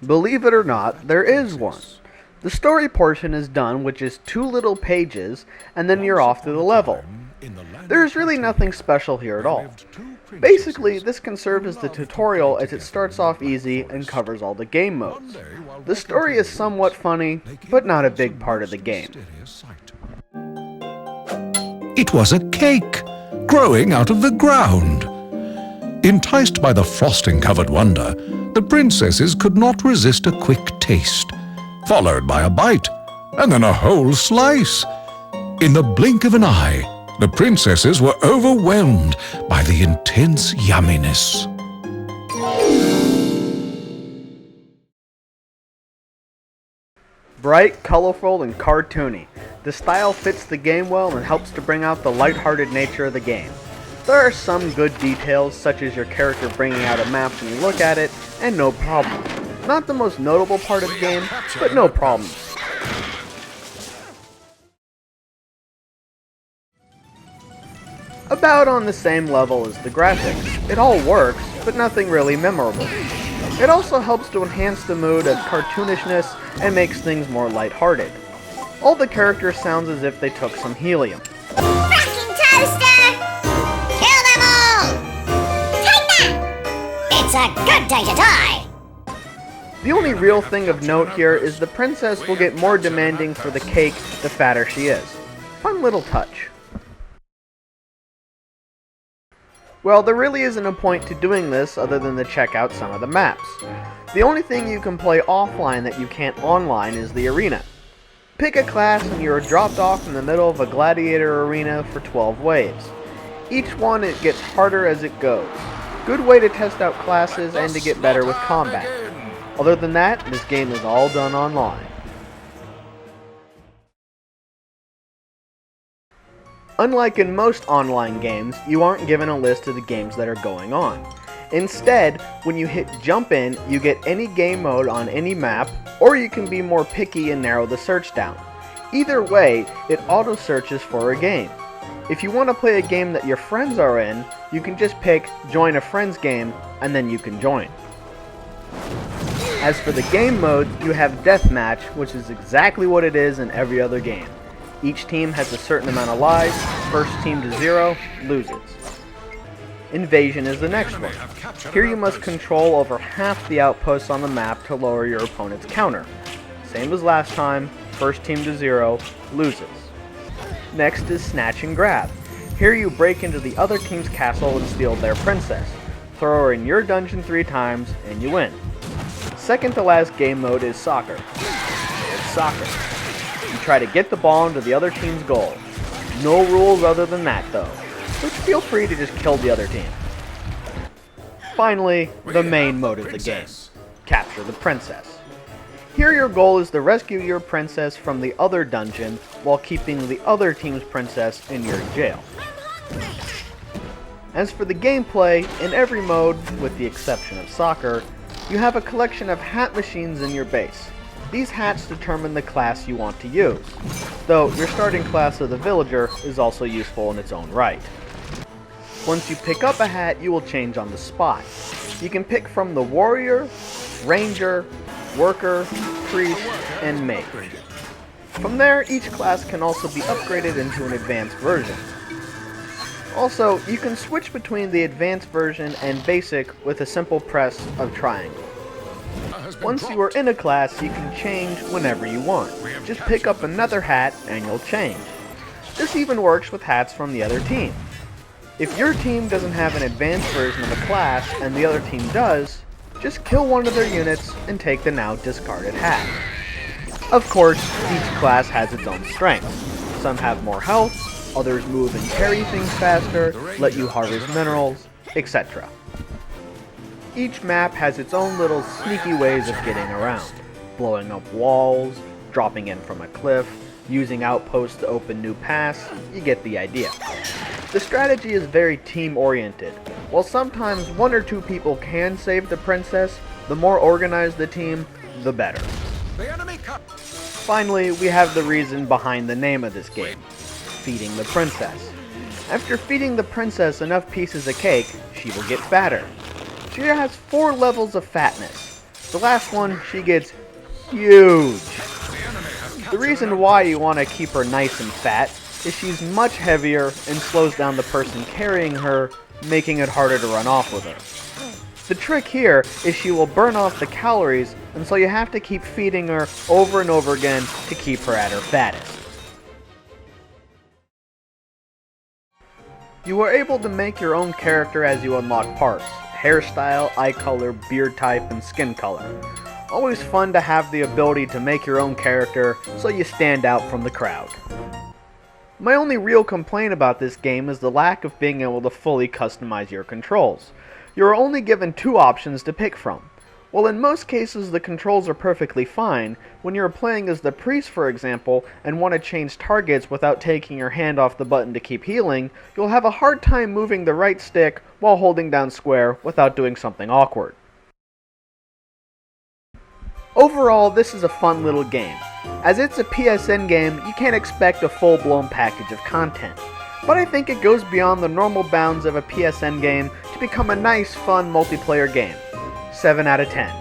Believe it or not, there is one. The story portion is done with just 2 little pages, and then you're off to the level. There's really nothing special here at all. Basically, this can serve as the tutorial as it starts off easy and covers all the game modes. The story is somewhat funny, but not a big part of the game. It was a cake, growing out of the ground. Enticed by the frosting-covered wonder, the princesses could not resist a quick taste, followed by a bite, and then a whole slice. In the blink of an eye, the princesses were overwhelmed by the intense yumminess. Bright, colorful, and cartoony. The style fits the game well and helps to bring out the lighthearted nature of the game. There are some good details, such as your character bringing out a map when you look at it, and no problem. Not the most notable part of the game, but no problems. About on the same level as the graphics. It all works, but nothing really memorable. It also helps to enhance the mood of cartoonishness and makes things more lighthearted. All the characters sound as if they took some helium. Cracking toaster! Kill them all! Take that! It's a good day to die! The only real thing of note here is the princess will get more demanding for the cake the fatter she is. Fun little touch. Well, there really isn't a point to doing this other than to check out some of the maps. The only thing you can play offline that you can't online is the arena. Pick a class and you are dropped off in the middle of a gladiator arena for 12 waves. Each one it gets harder as it goes. Good way to test out classes and to get better with combat. Other than that, this game is all done online. Unlike in most online games, you aren't given a list of the games that are going on. Instead, when you hit jump in, you get any game mode on any map, or you can be more picky and narrow the search down. Either way, it auto searches for a game. If you want to play a game that your friends are in, you can just pick join a friend's game, and then you can join. As for the game modes, you have Deathmatch, which is exactly what it is in every other game. Each team has a certain amount of lives. First team to 0 loses. Invasion is the next one. Here you must control over half the outposts on the map to lower your opponent's counter. Same as last time, first team to 0 loses. Next is Snatch and Grab. Here you break into the other team's castle and steal their princess. Throw her in your dungeon 3 times and you win. Second to last game mode is Soccer. It's soccer. You try to get the ball into the other team's goal. No rules other than that though, which feel free to just kill the other team. Finally, the main mode of the game. Capture the princess. Here your goal is to rescue your princess from the other dungeon while keeping the other team's princess in your jail. As for the gameplay, in every mode, with the exception of soccer, you have a collection of hat machines in your base. These hats determine the class you want to use, though your starting class of the villager is also useful in its own right. Once you pick up a hat, you will change on the spot. You can pick from the warrior, ranger, worker, priest, and mage. From there, each class can also be upgraded into an advanced version. Also, you can switch between the advanced version and basic with a simple press of triangle. Once you are in a class, you can change whenever you want. Just pick up another hat and you'll change. This even works with hats from the other team. If your team doesn't have an advanced version of a class and the other team does, just kill one of their units and take the now discarded hat. Of course, each class has its own strengths. Some have more health, others move and carry things faster, let you harvest minerals, etc. Each map has its own little sneaky ways of getting around. Blowing up walls, dropping in from a cliff, using outposts to open new paths, you get the idea. The strategy is very team-oriented. While sometimes 1 or 2 people can save the princess, the more organized the team, the better. Finally, we have the reason behind the name of this game, feeding the princess. After feeding the princess enough pieces of cake, she will get fatter. She has 4 levels of fatness. The last one, she gets huge. The reason why you want to keep her nice and fat is she's much heavier and slows down the person carrying her, making it harder to run off with her. The trick here is she will burn off the calories, and so you have to keep feeding her over and over again to keep her at her fattest. You are able to make your own character as you unlock parts: hairstyle, eye color, beard type, and skin color. Always fun to have the ability to make your own character so you stand out from the crowd. My only real complaint about this game is the lack of being able to fully customize your controls. You are only given 2 options to pick from. While in most cases the controls are perfectly fine, when you are playing as the priest for example, and want to change targets without taking your hand off the button to keep healing, you'll have a hard time moving the right stick while holding down square without doing something awkward. Overall, this is a fun little game. As it's a PSN game, you can't expect a full-blown package of content. But I think it goes beyond the normal bounds of a PSN game to become a nice, fun multiplayer game. 7 out of 10.